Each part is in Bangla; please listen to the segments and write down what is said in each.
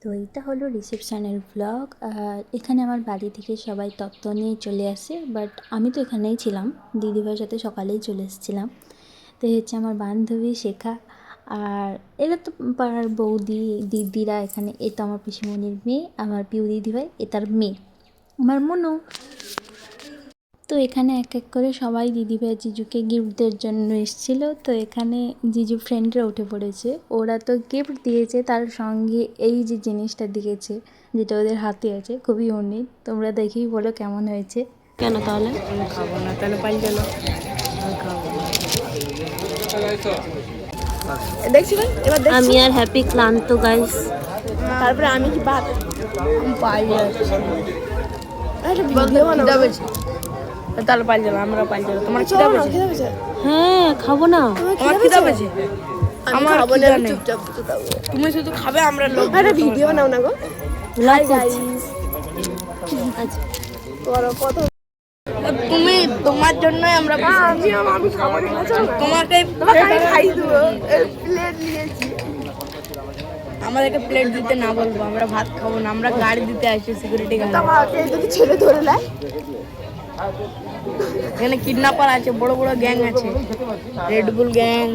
তো এইটা হলো রিসেপশনের ব্লগ। আর এখানে আমার বাড়ি থেকে সবাই তত্ত্ব নিয়ে চলে আসে, বাট আমি তো এখানেই ছিলাম, দিদিভাইয়ের সাথে সকালেই চলে এসেছিলাম। তো এই হচ্ছে আমার বান্ধবী শেখা, আর এরা তো পাড়ার বৌদি দিদিরা। এখানে এ তো আমার পিসিমণির মেয়ে, আমার পিউ দিদিভাই, এ তার মেয়ে আমার মনু। তো এখানে এক এক করে সবাই দিদিভাই জিজুকে গিফট দেওয়ার জন্য এসেছিলো। তো এখানে জিজু ফ্রেন্ডরা উঠে পড়েছে, ওরা তো গিফট দিয়েছে, তার সঙ্গে এই যে জিনিসটা দিয়েছে যেটা ওদের হাতে আছে, খুবই ইউনিক। তোমরা দেখেই বলো কেমন হয়েছে। কেন তাহলে আমি খাবো না, তাহলে পালিয়ে গেল। দেখছি ভাই, এবার আমি আর হ্যাপি ক্লান্ত গাইস। তারপরে আমি কি ভাত পাই ভিডিও বানাবো, তাহলে পালিয়ে যাবো, আমরা পালিয়ে যাবো। তোমার খিদা পেয়েছে? হ্যাঁ খাবো না। আমার খিদা পেয়েছে, আমার খিদা নেই। তুমি শুধু খাবে, আমরা লোক। একটা ভিডিও বানাও না গো। হাই গাইস, আচ্ছা কত তুমি, তোমার জন্যই আমরা আমি খাবো না, তোমাকে খাই দেবো। প্লেট নিয়েছি, আমাদেরকে প্লেট দিতে না বলবো, আমরা ভাত খাবো না, আমরা গাড়ি দিতে আসছি, সিকিউরিটি গার্ড। আমাকে যদি ছেলে ধরে নেয়, এখানে কিডন্যাপার আছে, বড় বড় গ্যাং আছে, রেডবুল গ্যাং।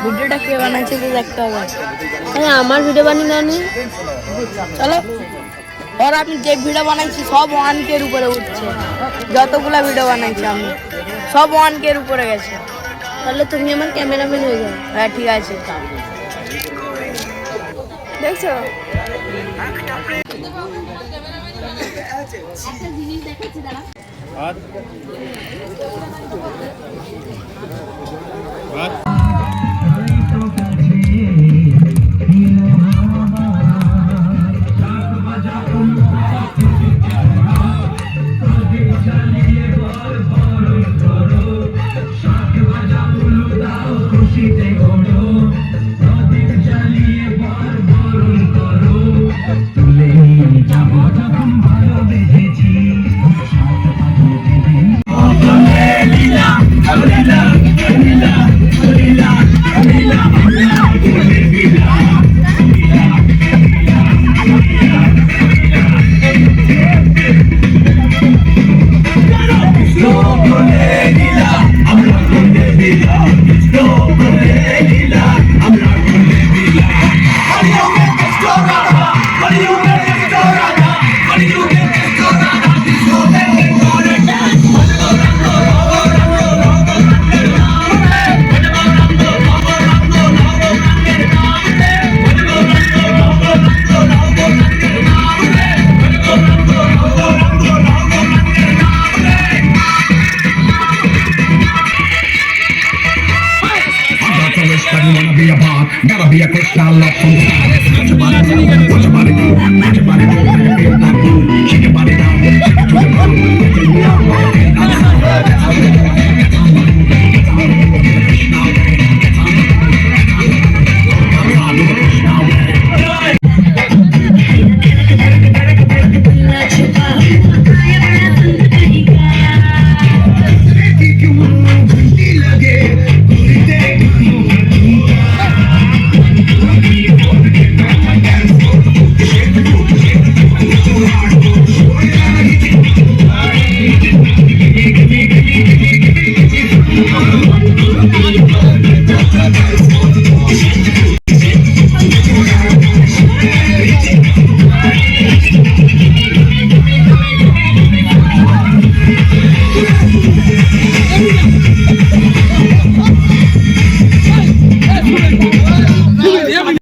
ভিডিওটা কে বানাচ্ছে তো দেখতে হবে। আরে আমার ভিডিও বানিয়ে দাও নি। চলো, আর আমি যে ভিডিও বানাইছি সব 1K এর উপরে উঠছে, যতগুলা ভিডিও বানাইছি আমি সব 1K এর উপরে গেছে। তাহলে তুমি আমার ক্যামেরাম্যান হয়ে যাও। হ্যাঁ ঠিক আছে, দেখছো একটা জিনিস দেখাচ্ছি, দাঁড়া। ভাত